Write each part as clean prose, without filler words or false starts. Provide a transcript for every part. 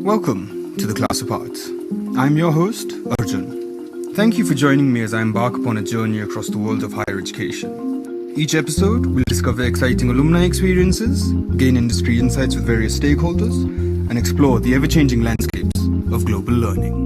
Welcome to the Class of Arts. I'm your host, Arjun. Thank you for joining me as I embark upon a journey across the world of higher education. Each episode, we'll discover exciting alumni experiences, gain industry insights with various stakeholders, and explore the ever-changing landscapes of global learning.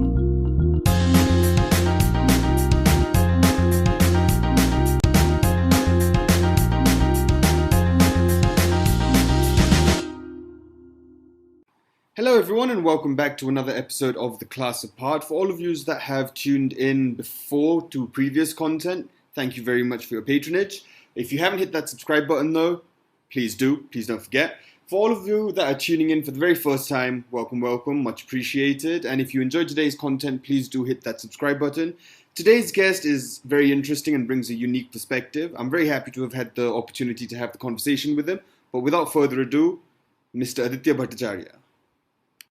Hello everyone and welcome back to another episode of The Class Apart. For all of you that have tuned in before to previous content, thank you very much for your patronage. If you haven't hit that subscribe button though, please do, please don't forget. For all of you that are tuning in for the very first time, welcome, much appreciated. And if you enjoyed today's content, please do hit that subscribe button. Today's guest is very interesting and brings a unique perspective. I'm very happy to have had the opportunity to have the conversation with him. But without further ado, Mr. Aditya Bhattacharya.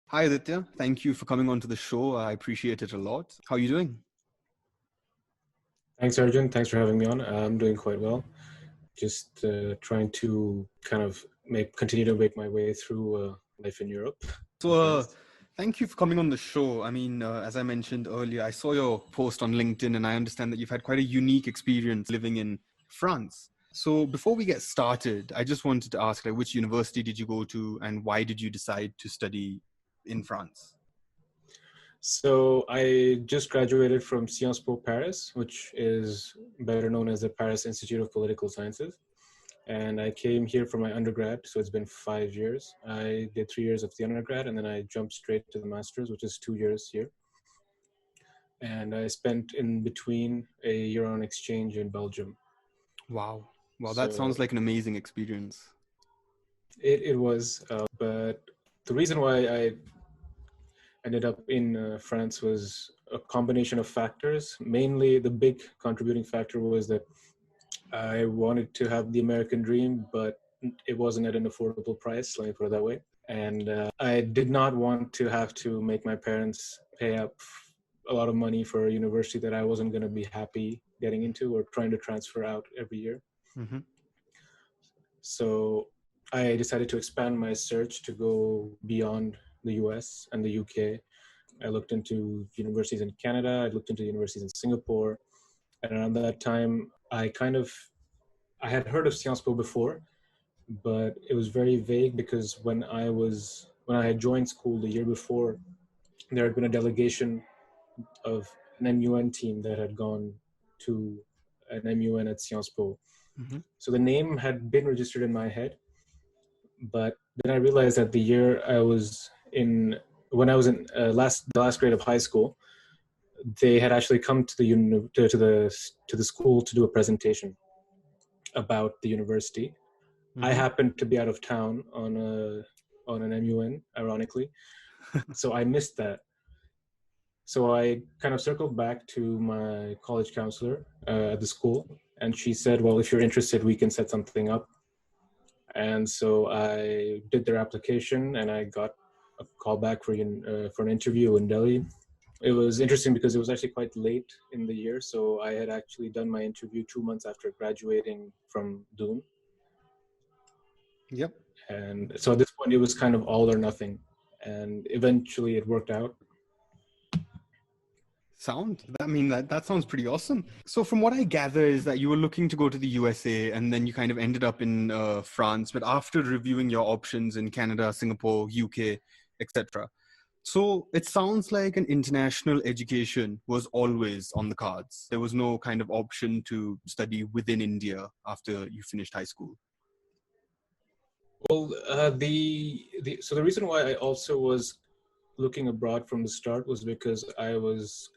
Hi Aditya, thank you for coming onto the show. I appreciate it a lot. How are you doing? Thanks, Arjun. Thanks for having me on. I'm doing quite well. Just trying to kind of continue to make my way through life in Europe. So, thank you for coming on the show. I mean, as I mentioned earlier, I saw your post on LinkedIn and I understand that you've had quite a unique experience living in France. So before we get started, I just wanted to ask, which university did you go to and why did you decide to study in France? So I just graduated from Sciences Po Paris, which is better known as the Paris Institute of Political Sciences. And I came here for my undergrad, so it's been 5 years. I did 3 years of the undergrad, and then I jumped straight to the master's, which is 2 years here. And I spent in between a year on exchange in Belgium. Wow, that sounds like an amazing experience. It was, but the reason why I ended up in France was a combination of factors. Mainly, the big contributing factor was that I wanted to have the American dream, but it wasn't at an affordable price, let me put it that way. And I did not want to have to make my parents pay up a lot of money for a university that I wasn't going to be happy getting into or trying to transfer out every year. Mm-hmm. So I decided to expand my search to go beyond the US and the UK. I looked into universities in Canada, I looked into universities in Singapore. And around that time, I had heard of Sciences Po before, but it was very vague because when I had joined school the year before, there had been a delegation of an MUN team that had gone to an MUN at Sciences Po. Mm-hmm. So the name had been registered in my head, but then I realized that the year I was in, when I was in the last grade of high school, they had actually come to the school to do a presentation about the university. Mm-hmm. I happened to be out of town on an MUN, ironically, so I missed that. So I kind of circled back to my college counselor at the school, and she said, "Well, if you're interested, we can set something up." And so I did their application, and I got a call back for an interview in Delhi. It was interesting because it was actually quite late in the year, so I had actually done my interview 2 months after graduating from Doon. Yep. And so at this point, it was kind of all or nothing, and eventually it worked out. That sounds pretty awesome. So from what I gather is that you were looking to go to the USA and then you kind of ended up in France, but after reviewing your options in Canada, Singapore, UK, etc. So it sounds like an international education was always on the cards. There was no kind of option to study within India after you finished high school. Well, so the reason why I also was looking abroad from the start was because I was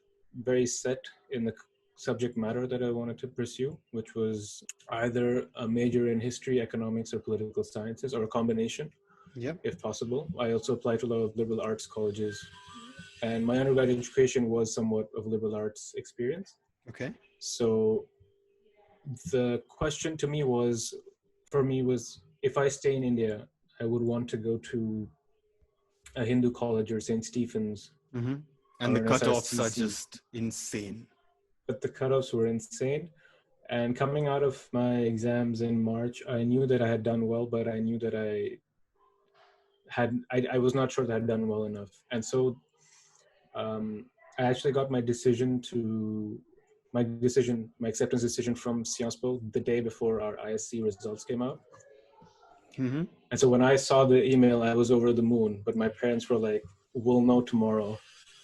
very set in the subject matter that I wanted to pursue, which was either a major in history, economics, or political sciences, or a combination, if possible. I also applied to a lot of liberal arts colleges, and my undergraduate education was somewhat of liberal arts experience. Okay. So the question to me was, if I stay in India, I would want to go to a Hindu college or St. Stephen's. Mm-hmm. And the cutoffs are just insane. But the cutoffs were insane. And coming out of my exams in March, I knew that I had done well, but I knew that I I was not sure that I had done well enough. And so I actually got my acceptance decision from Sciences Po the day before our ISC results came out. Mm-hmm. And so when I saw the email, I was over the moon, but my parents were like, we'll know tomorrow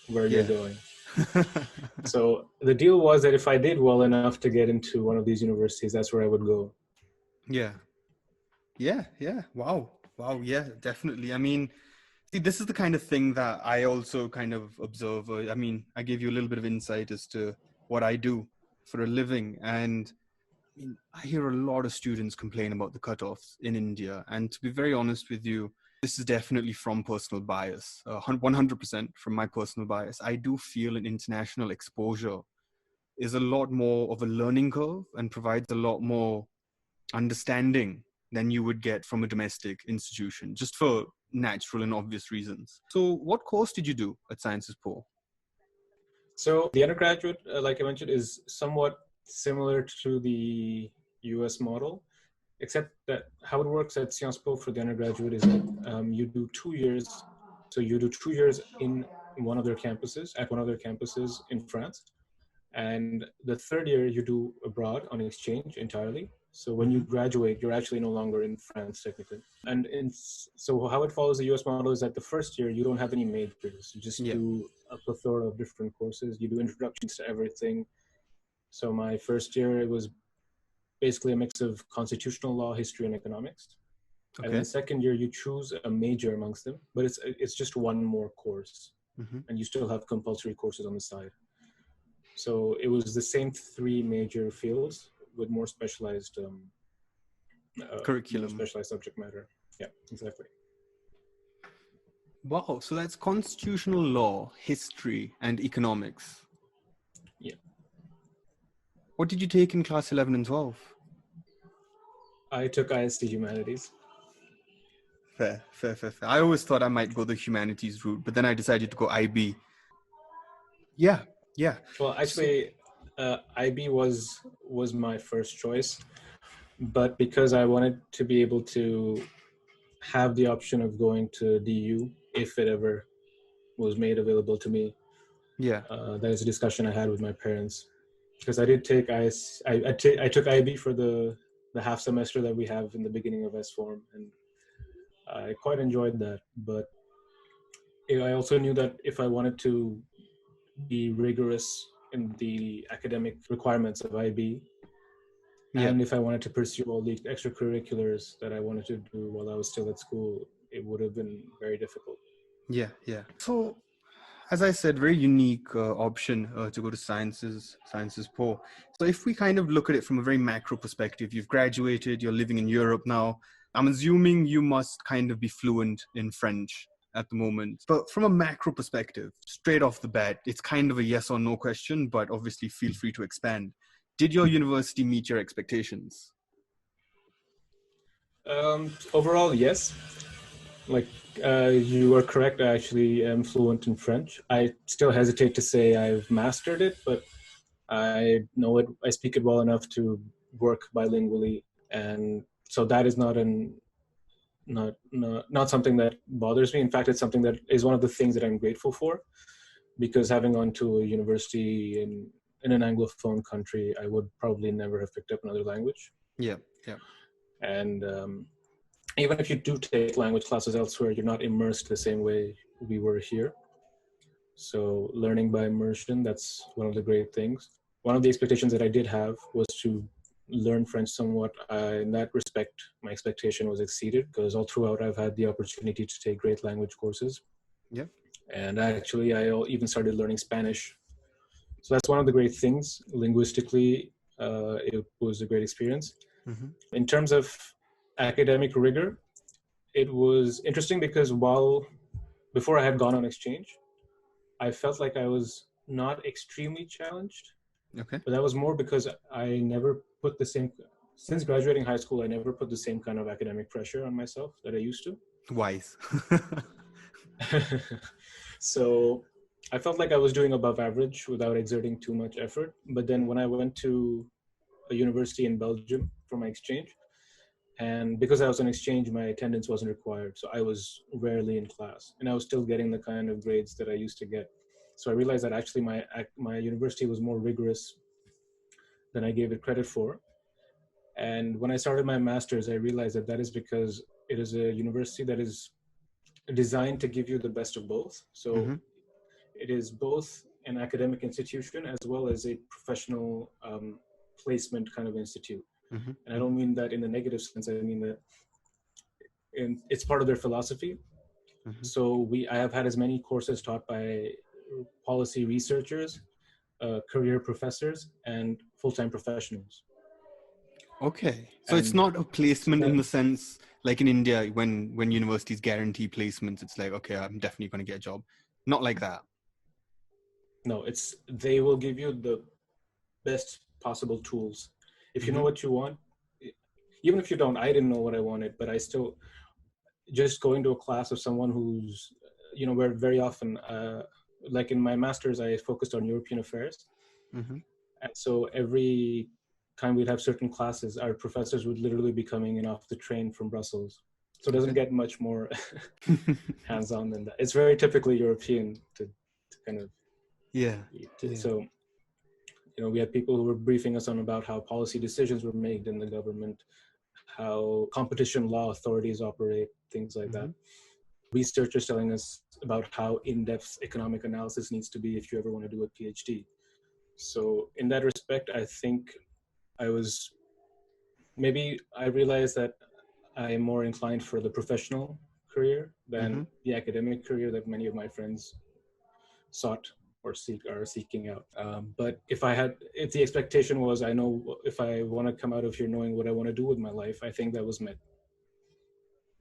where you're going. So the deal was that if I did well enough to get into one of these universities, that's where I would go. Yeah. Wow. Yeah, definitely. I mean, see, this is the kind of thing that I also kind of observe. I mean, I gave you a little bit of insight as to what I do for a living. And I mean, I hear a lot of students complain about the cutoffs in India. And to be very honest with you, this is definitely from personal bias, 100% from my personal bias. I do feel an international exposure is a lot more of a learning curve and provides a lot more understanding than you would get from a domestic institution, just for natural and obvious reasons. So what course did you do at Sciences Po? So the undergraduate, like I mentioned, is somewhat similar to the US model, except that how it works at Sciences Po for the undergraduate is that you do 2 years. So you do 2 years in one of their campuses, at one of their campuses in France. And the third year you do abroad on exchange entirely. So when you graduate, you're actually no longer in France technically. And so how it follows the US model is that the first year you don't have any majors. You just do a plethora of different courses. You do introductions to everything. So my first year, it was basically a mix of constitutional law, history, and economics. Okay. And then the second year, you choose a major amongst them, but it's just one more course, and you still have compulsory courses on the side. So it was the same 3 major fields with more specialized curriculum, more specialized subject matter. Yeah, exactly. Wow, so that's constitutional law, history, and economics. Yeah. What did you take in class 11 and 12? I took IST Humanities. Fair. I always thought I might go the humanities route, but then I decided to go IB. Yeah. Well, actually, IB was my first choice, but because I wanted to be able to have the option of going to DU if it ever was made available to me. Yeah. That is a discussion I had with my parents, because I did take I took IB for the half semester that we have in the beginning of S form, and I quite enjoyed that. But I also knew that if I wanted to be rigorous in the academic requirements of IB, and if I wanted to pursue all the extracurriculars that I wanted to do while I was still at school, it would have been very difficult. Yeah. So, as I said, very unique option to go to Sciences Po. So if we kind of look at it from a very macro perspective, you've graduated, you're living in Europe now. I'm assuming you must kind of be fluent in French at the moment. But from a macro perspective, straight off the bat, it's kind of a yes or no question, but obviously feel free to expand. Did your university meet your expectations? Overall, yes. Like you are correct. I actually am fluent in French. I still hesitate to say I've mastered it, but I know it. I speak it well enough to work bilingually, and so that is not something that bothers me. In fact, it's something that is one of the things that I'm grateful for, because having gone to a university in an Anglophone country, I would probably never have picked up another language. Yeah. And even if you do take language classes elsewhere, you're not immersed the same way we were here. So learning by immersion, that's one of the great things. One of the expectations that I did have was to learn French somewhat. In that respect, my expectation was exceeded, because all throughout I've had the opportunity to take great language courses. Yeah. And actually, I even started learning Spanish. So that's one of the great things. Linguistically, it was a great experience. In terms of academic rigor, it was interesting because before I had gone on exchange, I felt like I was not extremely challenged. Okay. But that was more because I never put since graduating high school, I never put the same kind of academic pressure on myself that I used to. Wise. So I felt like I was doing above average without exerting too much effort. But then when I went to a university in Belgium for my exchange, And because I was on exchange, my attendance wasn't required. So I was rarely in class, and I was still getting the kind of grades that I used to get. So I realized that actually my university was more rigorous than I gave it credit for. And when I started my master's, I realized that that is because it is a university that is designed to give you the best of both. So Mm-hmm. it is both an academic institution as well as a professional placement kind of institute. Mm-hmm. And I don't mean that in the negative sense. I mean that it's part of their philosophy. Mm-hmm. So I have had as many courses taught by policy researchers, career professors, and full-time professionals. Okay, so it's And not a so placement in that, the sense like in India when universities guarantee placements, it's like, okay, I'm definitely going to get a job. Not like that. no, they will give you the best possible tools. If you know Mm-hmm. what you want, even if you don't, I didn't know what I wanted, but I still, just going to a class of someone who's, where very often, like in my master's, I focused on European affairs. Mm-hmm. And so every time we'd have certain classes, our professors would literally be coming in off the train from Brussels. So it doesn't Okay. get much more hands-on than that. It's very typically European to kind of, Yeah. Yeah. so, we had people who were briefing us on about how policy decisions were made in the government, how competition law authorities operate, things like Mm-hmm. that. Researchers telling us about how in-depth economic analysis needs to be if you ever want to do a PhD. So in that respect, I think I realized that I am more inclined for the professional career Mm-hmm. than the academic career that many of my friends sought or are seeking out. But if the expectation was, I know if I want to come out of here knowing what I want to do with my life, I think that was met.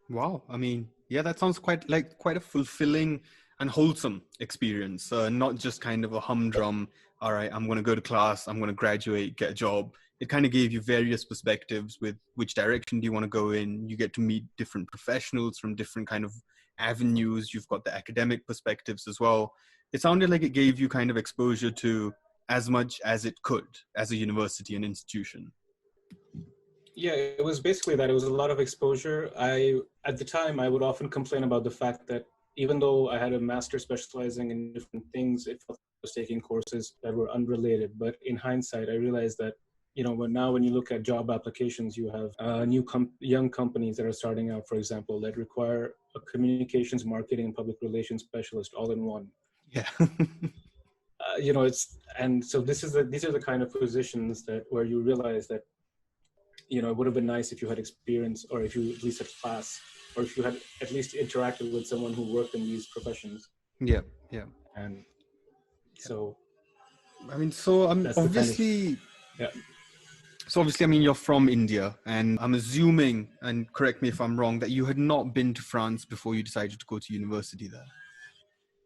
Wow. I mean, yeah, that sounds quite a fulfilling and wholesome experience. Not just kind of a humdrum, all right, I'm going to go to class, I'm going to graduate, get a job. It kind of gave you various perspectives with which direction do you want to go in. You get to meet different professionals from different kind of avenues. You've got the academic perspectives as well. It sounded like it gave you kind of exposure to as much as it could as a university and institution. Yeah, it was basically that. It was a lot of exposure. At the time, I would often complain about the fact that even though I had a master specializing in different things, it felt like I was taking courses that were unrelated. But in hindsight, I realized that, when you look at job applications, you have young companies that are starting out, for example, that require a communications, marketing, and public relations specialist all in one. Yeah. And so these are the kind of positions where you realize that, it would have been nice if you had experience, or if you at least had class, or if you had at least interacted with someone who worked in these professions. Yeah. Yeah. And so I mean, so I'm that's the kind of, obviously, yeah. so obviously, I mean, you're from India, and I'm assuming, and correct me if I'm wrong, that you had not been to France before you decided to go to university there.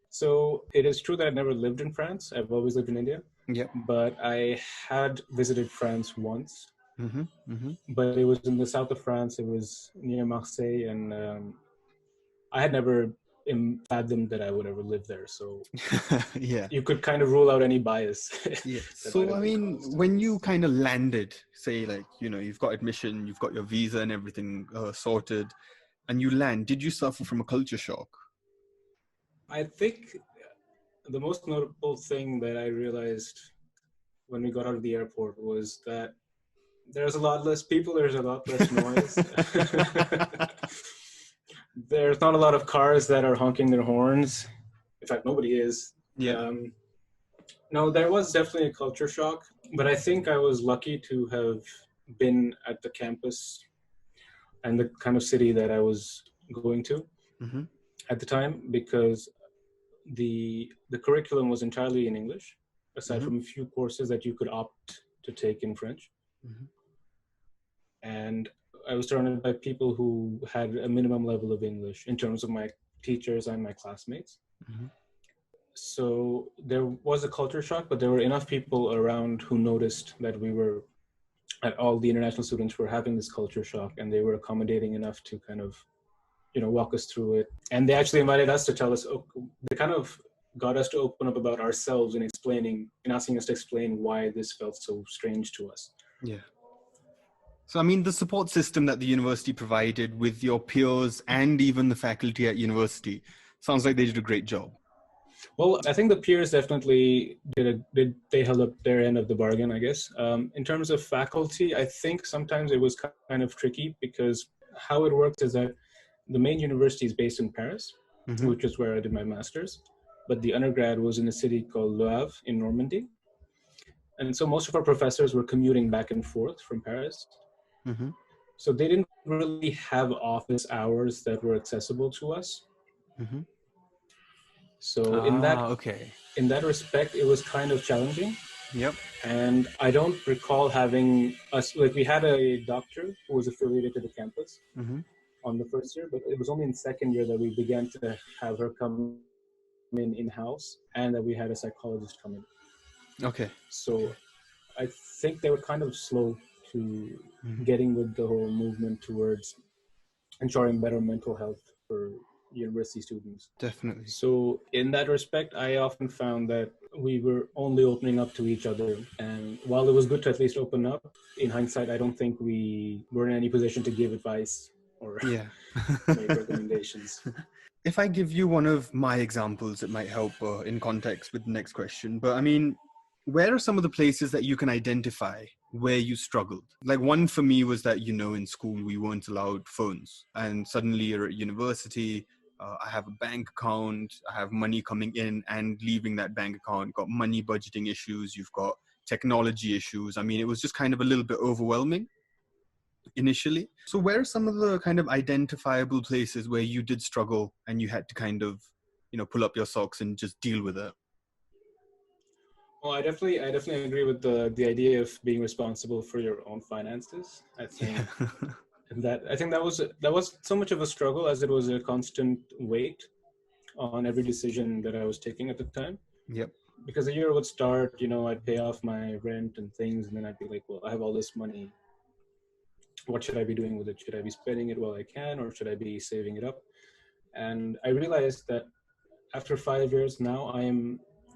So it is true that I've never lived in France. I've always lived in India. Yep. But I had visited France once. Mm-hmm. Mm-hmm. But it was in the south of France. It was near Marseille, and I had never fathomed that I would ever live there. So Yeah. you could kind of rule out any bias. Yeah. That might So, have I been mean, caused. when you kind of landed, say, like, you've got admission, you've got your visa and everything sorted, and you land, did you suffer from a culture shock? I think the most notable thing that I realized when we got out of the airport was that there's a lot less people, there's a lot less noise. There's not a lot of cars that are honking their horns. In fact, nobody is. Yeah. No, there was definitely a culture shock, but I think I was lucky to have been at the campus and the kind of city that I was going to Mm-hmm. at the time, because the curriculum was entirely in English, aside Mm-hmm. from a few courses that you could opt to take in French. Mm-hmm. And I was surrounded by people who had a minimum level of English in terms of my teachers and my classmates. Mm-hmm. So there was a culture shock, but there were enough people around who noticed that all the international students were having this culture shock, and they were accommodating enough to kind of, walk us through it. And they actually invited us to tell us, they kind of got us to open up about ourselves and asking us to explain why this felt so strange to us. Yeah. So, I mean, the support system that the university provided with your peers and even the faculty at university sounds like they did a great job. Well, I think the peers definitely they held up their end of the bargain, I guess. In terms of faculty, I think sometimes it was kind of tricky because how it works is that the main university is based in Paris, which is where I did my master's, but the undergrad was in a city called Le Havre in Normandy. And so most of our professors were commuting back and forth from Paris. So they didn't really have office hours that were accessible to us. So in that respect, it was kind of challenging. Yep. And I don't recall having us, like we had a doctor who was affiliated to the campus on the first year, but it was only in second year that we began to have her come in-house, and that we had a psychologist come in. Okay. So I think they were kind of slow to getting with the whole movement towards ensuring better mental health for university students. Definitely. So in that respect, I often found that we were only opening up to each other. And while it was good to at least open up, in hindsight, I don't think we were in any position to give advice or make recommendations. If I give you one of my examples, it might help in context with the next question. But I mean, where are some of the places that you can identify where you struggled? Like one for me was that, in school we weren't allowed phones, and suddenly you're at university. I have a bank account, I have money coming in and leaving that bank account, got money budgeting issues, you've got technology issues. I mean, it was just kind of a little bit overwhelming initially. So where are some of the kind of identifiable places where you did struggle and you had to kind of, pull up your socks and just deal with it? Well, I definitely agree with the idea of being responsible for your own finances. I think that was so much of a struggle, as it was a constant weight on every decision that I was taking at the time. Yep. Because the year would start, I'd pay off my rent and things, and then I'd be like, well, I have all this money. What should I be doing with it? Should I be spending it while I can, or should I be saving it up? And I realized that after 5 years now,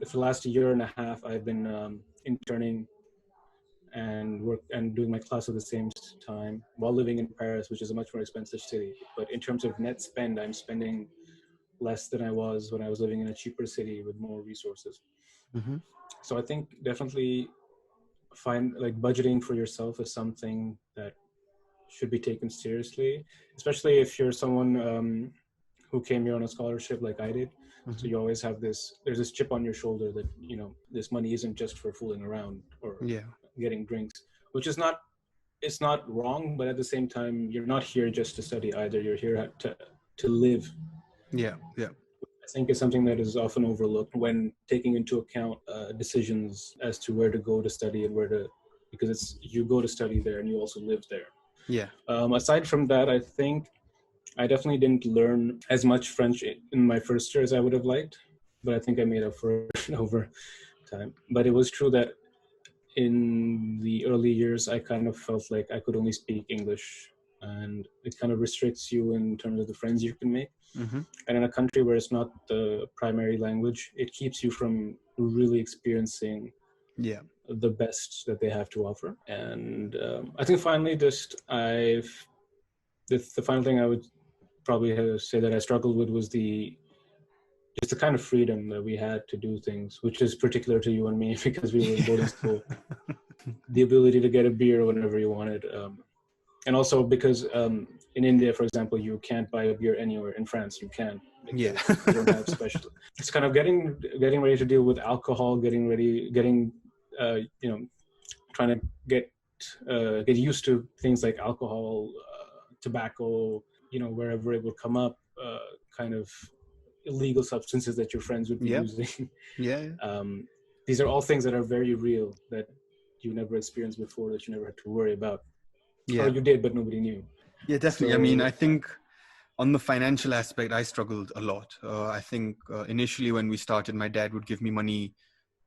for the last year and a half, I've been interning and doing my class at the same time while living in Paris, which is a much more expensive city. But in terms of net spend, I'm spending less than I was when I was living in a cheaper city with more resources. So I think definitely budgeting for yourself is something that should be taken seriously, especially if you're someone who came here on a scholarship like I did. So you always have there's this chip on your shoulder that, this money isn't just for fooling around or getting drinks, which is it's not wrong, but at the same time, you're not here just to study either. You're here to live. Yeah. I think it's something that is often overlooked when taking into account decisions as to where to go to study and because you go to study there and you also live there. Yeah. Aside from that, I think I definitely didn't learn as much French in my first year as I would have liked, but I think I made up for it over time. But it was true that in the early years, I kind of felt like I could only speak English, and it kind of restricts you in terms of the friends you can make. And in a country where it's not the primary language, it keeps you from really experiencing the best that they have to offer. And I think finally, the final thing I would probably say that I struggled with was just the kind of freedom that we had to do things, which is particular to you and me because we were in boarding school. The ability to get a beer whenever you wanted. And also because in India, for example, you can't buy a beer anywhere. In France, you can. You don't have special. It's kind of getting ready to deal with alcohol, trying to get used to things like alcohol, tobacco, wherever it would come up, kind of illegal substances that your friends would be using. These are all things that are very real that you never experienced before, that you never had to worry about. Or you did, but nobody knew. Yeah, definitely. I mean, I think on the financial aspect, I struggled a lot. I think initially when we started, my dad would give me money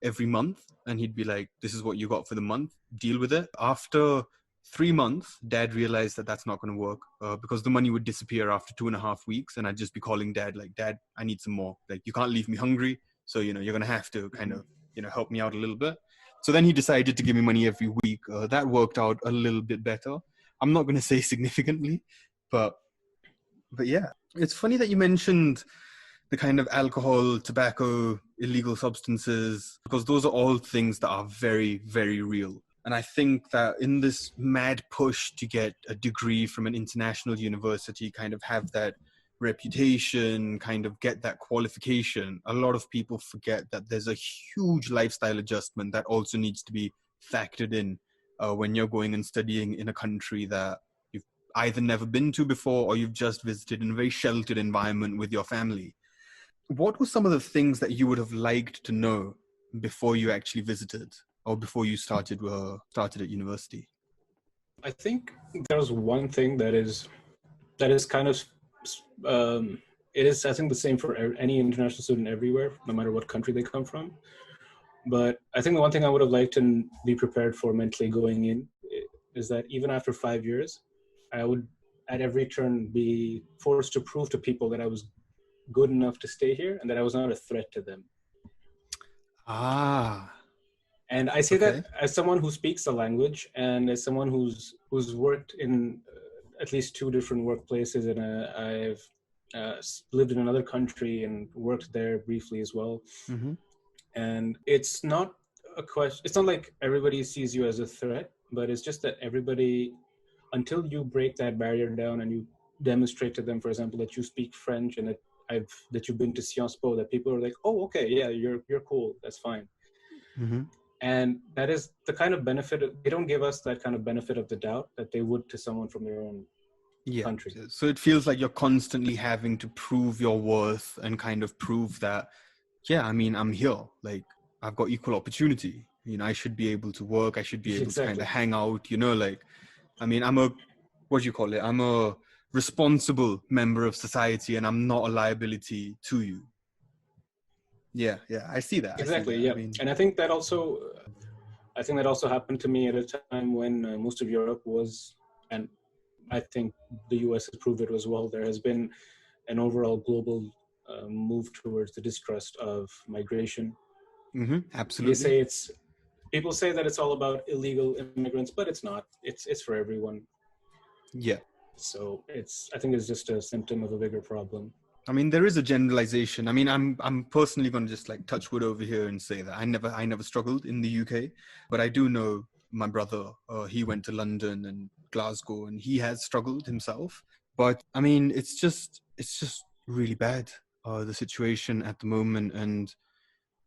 every month and he'd be like, this is what you got for the month, deal with it. After 3 months, dad realized that that's not going to work because the money would disappear after 2.5 weeks. And I'd just be calling dad like, Dad, I need some more. Like, you can't leave me hungry. So, you're going to have to kind of, help me out a little bit. So then he decided to give me money every week. That worked out a little bit better. I'm not going to say significantly, but yeah, it's funny that you mentioned the kind of alcohol, tobacco, illegal substances, because those are all things that are very, very real. And I think that in this mad push to get a degree from an international university, kind of have that reputation, kind of get that qualification, a lot of people forget that there's a huge lifestyle adjustment that also needs to be factored in when you're going and studying in a country that you've either never been to before or you've just visited in a very sheltered environment with your family. What were some of the things that you would have liked to know before you actually visited or before you started at university? I think there's one thing that is kind of it is, I think, the same for any international student everywhere, no matter what country they come from. But I think the one thing I would have liked to be prepared for mentally going in is that even after 5 years, I would at every turn be forced to prove to people that I was good enough to stay here and that I was not a threat to them. Ah. And I say Okay. that as someone who speaks the language and as someone who's worked in at least 2 different workplaces, and I've lived in another country and worked there briefly as well. Mm-hmm. And it's not a question. It's not like everybody sees you as a threat, but it's just that everybody, until you break that barrier down and you demonstrate to them, for example, that you speak French and that you've been to Sciences Po, that people are like, oh, okay, yeah, you're cool, that's fine. Mm-hmm. And that is the kind of benefit. They don't give us that kind of benefit of the doubt that they would to someone from their own country. So it feels like you're constantly having to prove your worth and kind of prove that, yeah, I mean, I'm here. Like, I've got equal opportunity. You know, I should be able to work. I should be able to kind of hang out, you know, like, I mean, I'm a responsible member of society and I'm not a liability to you. Yeah, I see that. Exactly, yeah. I mean, and I think that also happened to me at a time when most of Europe was, and I think the US has proved it as well, there has been an overall global move towards the distrust of migration. Mm-hmm, absolutely. People say that it's all about illegal immigrants, but it's not. It's for everyone. Yeah. So I think it's just a symptom of a bigger problem. I mean, there is a generalization. I mean, I'm personally going to just like touch wood over here and say that I never struggled in the UK, but I do know my brother. He went to London and Glasgow, and he has struggled himself. But I mean, it's just really bad, the situation at the moment, and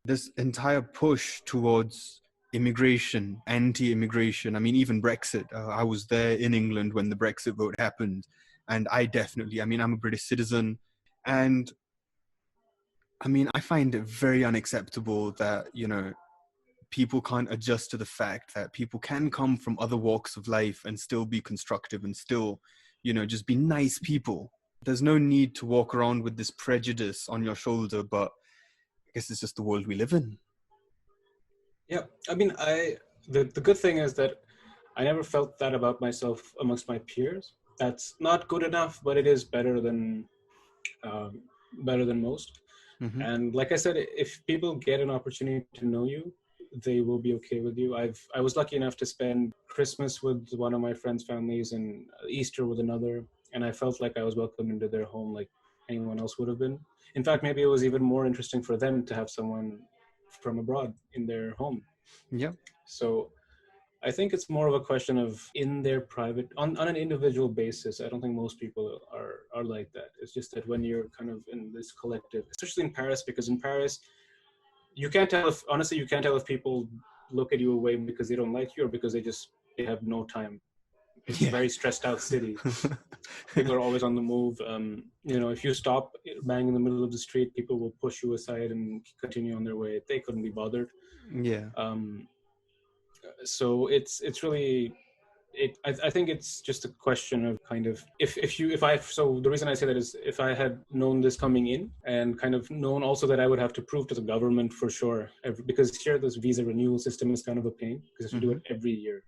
this entire push towards immigration, anti-immigration. I mean, even Brexit. I was there in England when the Brexit vote happened, and I'm a British citizen. And I mean, I find it very unacceptable that, you know, people can't adjust to the fact that people can come from other walks of life and still be constructive and still, you know, just be nice people. There's no need to walk around with this prejudice on your shoulder, but I guess it's just the world we live in. Yeah, I mean, the good thing is that I never felt that about myself amongst my peers. That's not good enough, but it is better than most. Mm-hmm. And like I said, if people get an opportunity to know you, they will be okay with you. I was lucky enough to spend Christmas with one of my friends' families and Easter with another, and I felt like I was welcomed into their home like anyone else would have been. In fact, maybe it was even more interesting for them to have someone from abroad in their home. Yeah. So I think it's more of a question of in their private, on an individual basis. I don't think most people are like that. It's just that when you're kind of in this collective, especially in Paris, because in Paris, you can't tell if people look at you away because they don't like you or because they have no time. It's a very stressed out city. People are always on the move. You know, if you stop bang in the middle of the street, people will push you aside and continue on their way. They couldn't be bothered. Yeah. So it's really, I think it's just a question of kind of so the reason I say that is if I had known this coming in and kind of known also that I would have to prove to the government for sure, because here this visa renewal system is kind of a pain because you do it every year.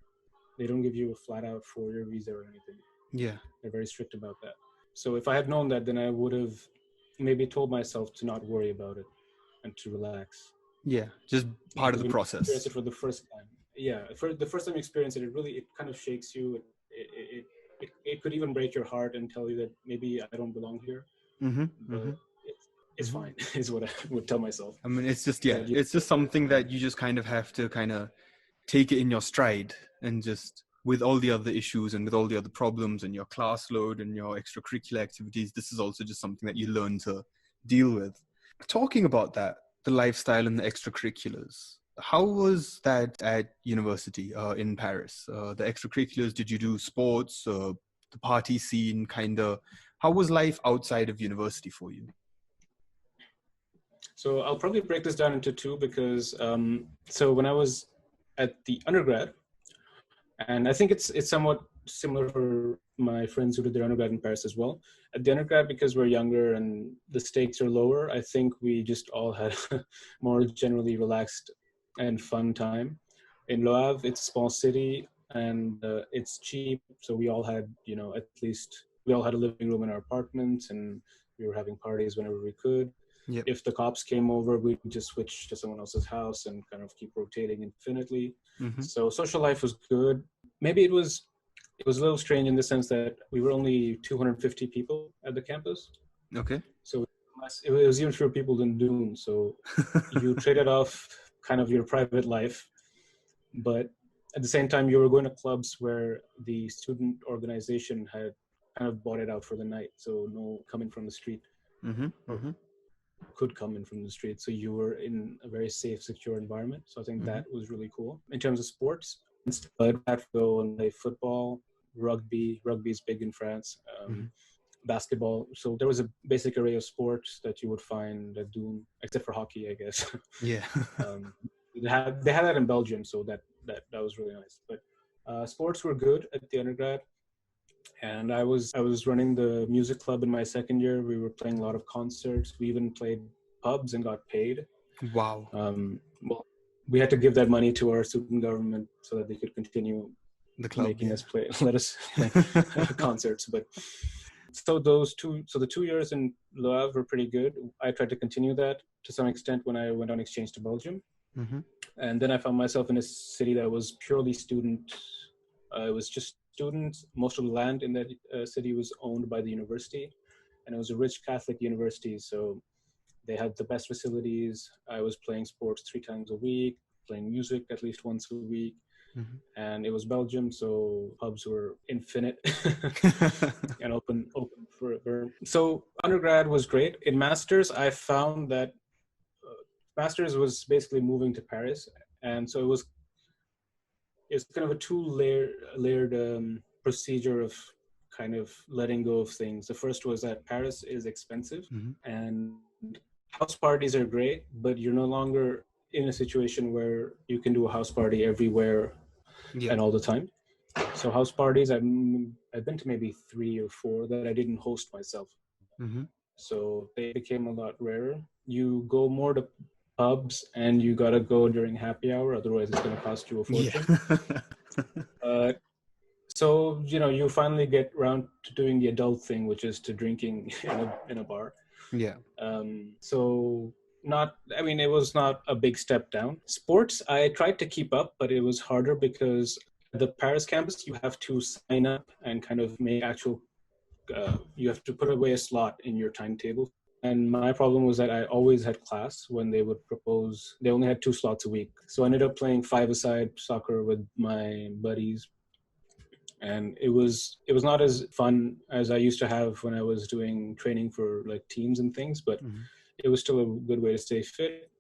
They don't give you a flat out 4-year visa or anything. Yeah. They're very strict about that. So if I had known that, then I would have maybe told myself to not worry about it and to relax. Yeah, just part of the process. Experience it for the first time. Yeah, for the first time you experience it, it kind of shakes you. it could even break your heart and tell you that maybe I don't belong here, but it's fine, is what I would tell myself. I mean, it's just, it's just something that you just kind of have to kind of take it in your stride, and just with all the other issues and with all the other problems and your class load and your extracurricular activities, this is also just something that you learn to deal with. Talking about that, the lifestyle and the extracurriculars, how was that at university in Paris? The extracurriculars, did you do sports, the party scene, kind of? How was life outside of university for you? So I'll probably break this down into two, because so when I was at the undergrad, and I think it's somewhat similar for my friends who did their undergrad in Paris as well. At the undergrad, because we're younger and the stakes are lower, I think we just all had more generally relaxed and fun time. In Le Havre, it's a small city, and it's cheap, so we all had, at least we all had a living room in our apartment, and we were having parties whenever we could. Yep. If the cops came over, we'd just switch to someone else's house and kind of keep rotating infinitely. So social life was good. Maybe it was a little strange in the sense that we were only 250 people at the campus. Okay. So it was even fewer people than Dune. So you traded off kind of your private life, but at the same time, you were going to clubs where the student organization had kind of bought it out for the night. So no coming from the street. Could come in from the street, so you were in a very safe, secure environment. So I think that was really cool. In terms of sports, I'd have to go and play football, rugby is big in France, basketball. So there was a basic array of sports that you would find at Doom, except for hockey, I guess. Yeah. They had that in Belgium, so that was really nice. But sports were good at the undergrad. And I was running the music club in my second year. We were playing a lot of concerts. We even played pubs and got paid. Wow. Well, we had to give that money to our student government so that they could continue the club, making us play, let us play concerts. But so the 2 years in Le Havre were pretty good. I tried to continue that to some extent when I went on exchange to Belgium. And then I found myself in a city that was purely student. It was just students. Most of the land in that city was owned by the university, and it was a rich Catholic university, so they had the best facilities. I was playing sports 3 times a week, playing music at least once a week, and it was Belgium, so pubs were infinite and open forever. So undergrad was great. In masters, I found that masters was basically moving to Paris, and so it's kind of a layered procedure of kind of letting go of things. The first was that Paris is expensive, and house parties are great, but you're no longer in a situation where you can do a house party everywhere and all the time. So house parties, I've been to maybe 3 or 4 that I didn't host myself. So they became a lot rarer. You go more to pubs, and you gotta go during happy hour, otherwise it's gonna cost you a fortune. So you finally get around to doing the adult thing, which is to drinking in a bar. So it was not a big step down. Sports, I tried to keep up, but it was harder because the Paris campus, you have to sign up and kind of make actual you have to put away a slot in your timetable. And my problem was that I always had class when they would propose. They only had 2 slots a week. So I ended up playing 5-a-side soccer with my buddies. And it was not as fun as I used to have when I was doing training for like teams and things, but it was still a good way to stay fit.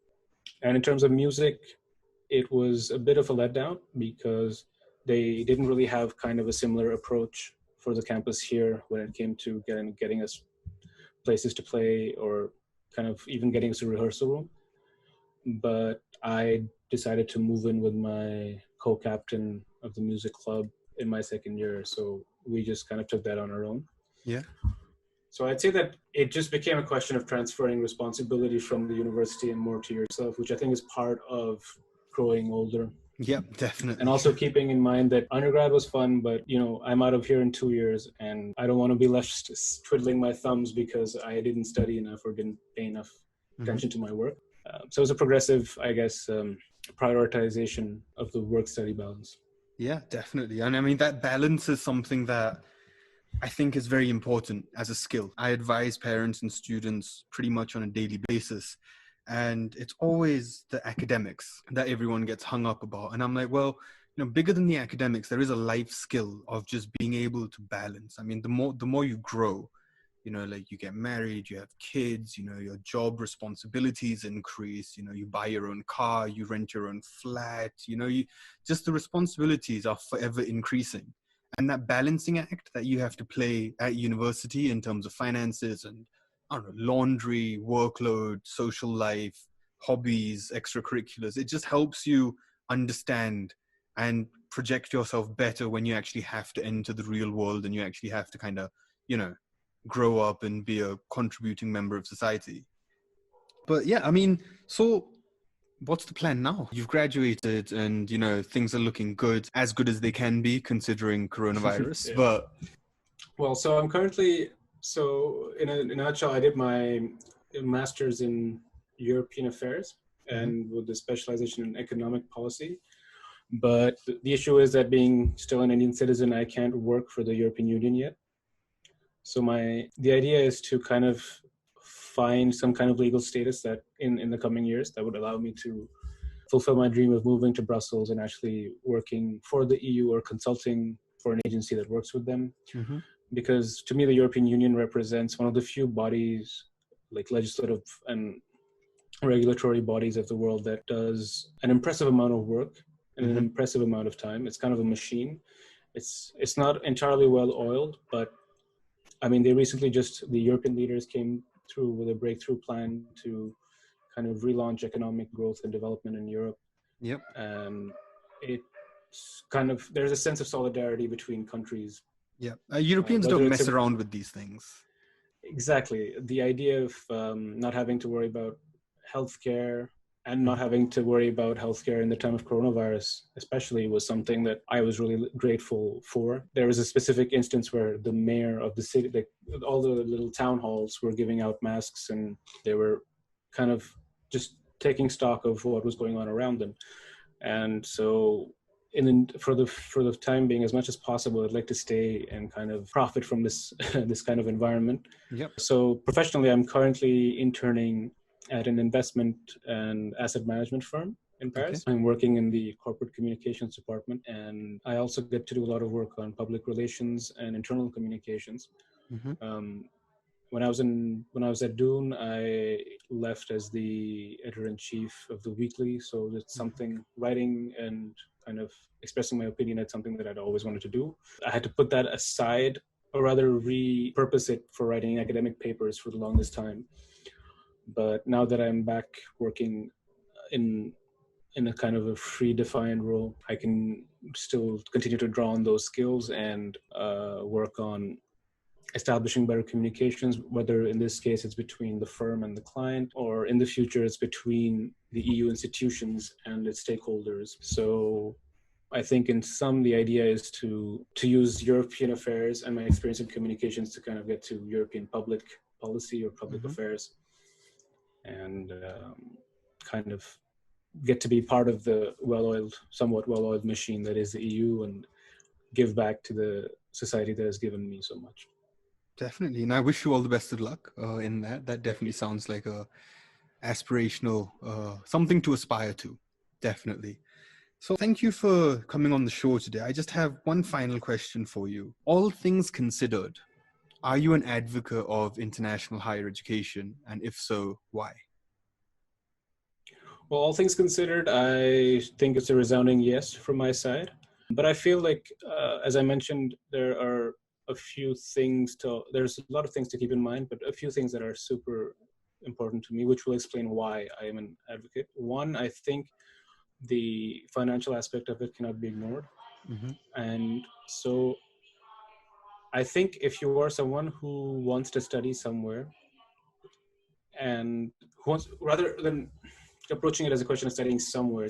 And in terms of music, it was a bit of a letdown because they didn't really have kind of a similar approach for the campus here when it came to getting us places to play or kind of even getting us a rehearsal room. But I decided to move in with my co-captain of the music club in my second year. So we just kind of took that on our own. Yeah. So I'd say that it just became a question of transferring responsibility from the university and more to yourself, which I think is part of growing older. Yeah, definitely. And also keeping in mind that undergrad was fun, but I'm out of here in 2 years and I don't want to be left twiddling my thumbs because I didn't study enough or didn't pay enough attention to my work. So it was a progressive, I guess, prioritization of the work-study balance. Yeah, definitely. And I mean, that balance is something that I think is very important as a skill. I advise parents and students pretty much on a daily basis. And it's always the academics that everyone gets hung up about. And I'm like, well, bigger than the academics, there is a life skill of just being able to balance. I mean, the more you grow, like you get married, you have kids, your job responsibilities increase, you buy your own car, you rent your own flat, just the responsibilities are forever increasing. And that balancing act that you have to play at university in terms of finances and, I don't know, laundry, workload, social life, hobbies, extracurriculars, it just helps you understand and project yourself better when you actually have to enter the real world and you actually have to kind of, grow up and be a contributing member of society. But yeah, I mean, so what's the plan now? You've graduated and, things are looking good as they can be considering coronavirus. Yeah. But Well, so I'm currently, so in a nutshell, I did my master's in European affairs and with the specialization in economic policy. But the issue is that being still an Indian citizen, I can't work for the European Union yet. So the idea is to kind of find some kind of legal status that in the coming years that would allow me to fulfill my dream of moving to Brussels and actually working for the EU or consulting for an agency that works with them. Because to me, the European Union represents one of the few bodies, like legislative and regulatory bodies of the world, that does an impressive amount of work in an impressive amount of time. It's kind of a machine. It's not entirely well oiled, but I mean, the European leaders came through with a breakthrough plan to kind of relaunch economic growth and development in Europe. Yep. And it's kind of, there's a sense of solidarity between countries. Yeah. Europeans don't mess around with these things. Exactly. The idea of not having to worry about healthcare and not having to worry about healthcare in the time of coronavirus, especially, was something that I was really grateful for. There was a specific instance where the mayor of the city, like all the little town halls, were giving out masks, and they were kind of just taking stock of what was going on around them. And so, for the time being, as much as possible, I'd like to stay and kind of profit from this this kind of environment. Yep. So professionally, I'm currently interning at an investment and asset management firm in Paris. Okay. I'm working in the corporate communications department, and I also get to do a lot of work on public relations and internal communications. When I was at Dune, I left as the editor-in-chief of the weekly. So it's something, writing and kind of expressing my opinion, it's something that I'd always wanted to do. I had to put that aside, or rather repurpose it for writing academic papers for the longest time. But now that I'm back working in a kind of a free defined role, I can still continue to draw on those skills and work on establishing better communications, whether in this case it's between the firm and the client, or in the future it's between the EU institutions and its stakeholders. So I think in sum, the idea is to use European affairs and my experience in communications to kind of get to European public policy or public affairs, and kind of get to be part of the somewhat well-oiled machine that is the EU, and give back to the society that has given me so much. Definitely. And I wish you all the best of luck in that. That definitely sounds like a aspirational, something to aspire to. Definitely. So thank you for coming on the show today. I just have one final question for you. All things considered, are you an advocate of international higher education? And if so, why? Well, all things considered, I think it's a resounding yes from my side. But I feel like, as I mentioned, there's a lot of things to keep in mind, but a few things that are super important to me, which will explain why I am an advocate. One, I think the financial aspect of it cannot be ignored. And so I think if you are someone who wants to study somewhere, and who wants, rather than approaching it as a question of studying somewhere,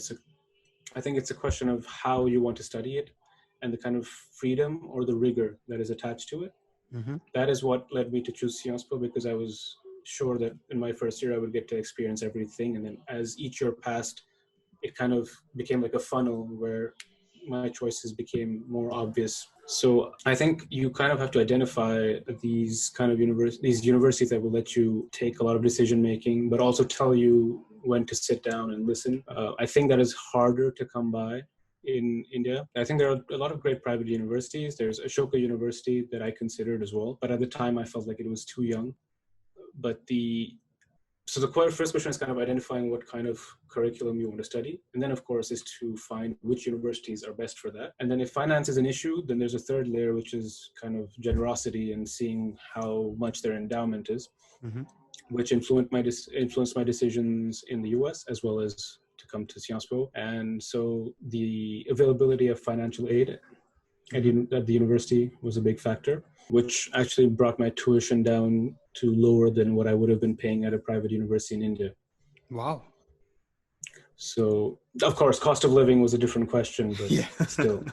I think it's a question of how you want to study it and the kind of freedom or the rigor that is attached to it. That is what led me to choose Sciences Po, because I was sure that in my first year I would get to experience everything. And then as each year passed, it kind of became like a funnel where my choices became more obvious So I think you kind of have to identify these kind of these universities that will let you take a lot of decision making, but also tell you when to sit down and listen. I think that is harder to come by in India. I think there are a lot of great private universities. There's Ashoka University that I considered as well, but at the time I felt like it was too young. But so the first question is kind of identifying what kind of curriculum you want to study. And then, of course, is to find which universities are best for that. And then if finance is an issue, then there's a third layer, which is kind of generosity and seeing how much their endowment is, which influenced my decisions in the US as well as to come to Sciences Po. And so the availability of financial aid at the university was a big factor, which actually brought my tuition down to lower than what I would have been paying at a private university in India. Wow. So, of course, cost of living was a different question, but still.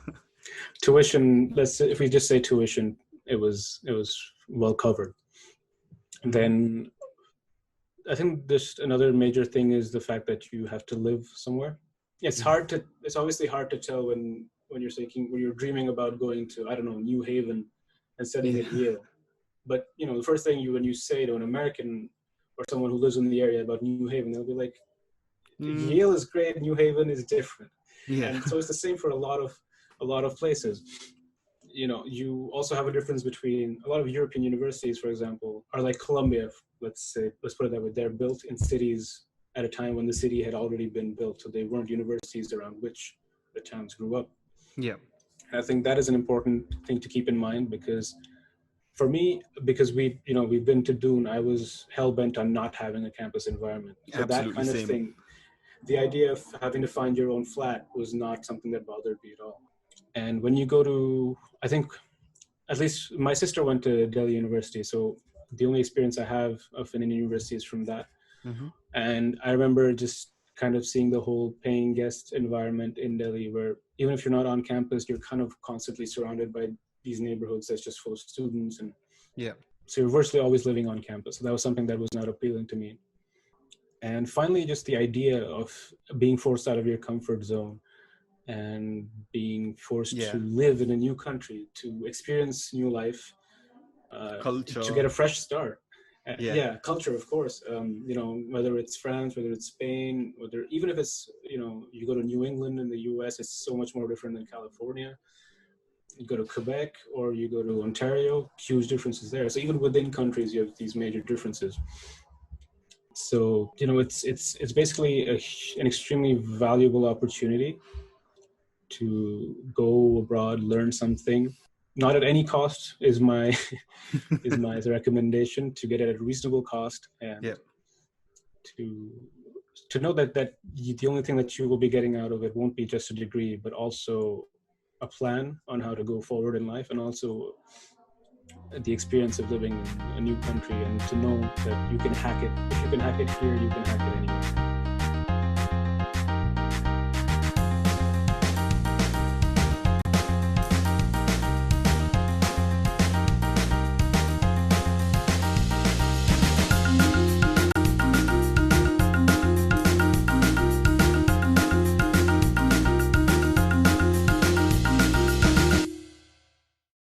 Tuition, if we just say tuition, it was well covered. Then I think another major thing is the fact that you have to live somewhere. It's obviously hard to tell when you're dreaming about going to, I don't know, New Haven and studying at Yale. But, the first thing when you say to an American or someone who lives in the area about New Haven, they'll be like, Yale is great, New Haven is different. Yeah. And so it's the same for a lot of places. You also have a difference between a lot of European universities, for example, are like Columbia, let's put it that way. They're built in cities at a time when the city had already been built. So they weren't universities around which the towns grew up. Yeah. I think that is an important thing to keep in mind, because for me, because we've been to Dune, I was hell-bent on not having a campus environment. So Absolutely that kind of thing, the idea of having to find your own flat was not something that bothered me at all. And when you go to, I think, at least my sister went to Delhi University, so the only experience I have of an Indian university is from that. And I remember just kind of seeing the whole paying guest environment in Delhi, where even if you're not on campus, you're kind of constantly surrounded by these neighborhoods that's just full of students. And so you're virtually always living on campus. So that was something that was not appealing to me. And finally, just the idea of being forced out of your comfort zone and being forced to live in a new country, to experience new life, culture, to get a fresh start. Culture, of course. Whether it's France, whether it's Spain, even if it's, you go to New England in the US, it's so much more different than California. You go to Quebec or you go to Ontario, huge differences there. So even within countries, you have these major differences. So, it's basically an extremely valuable opportunity to go abroad, learn something, not at any cost is my recommendation, to get it at a reasonable cost, and to know that the only thing that you will be getting out of it won't be just a degree, but also a plan on how to go forward in life, and also the experience of living in a new country, and to know that you can hack it. If you can hack it here, you can hack it anywhere.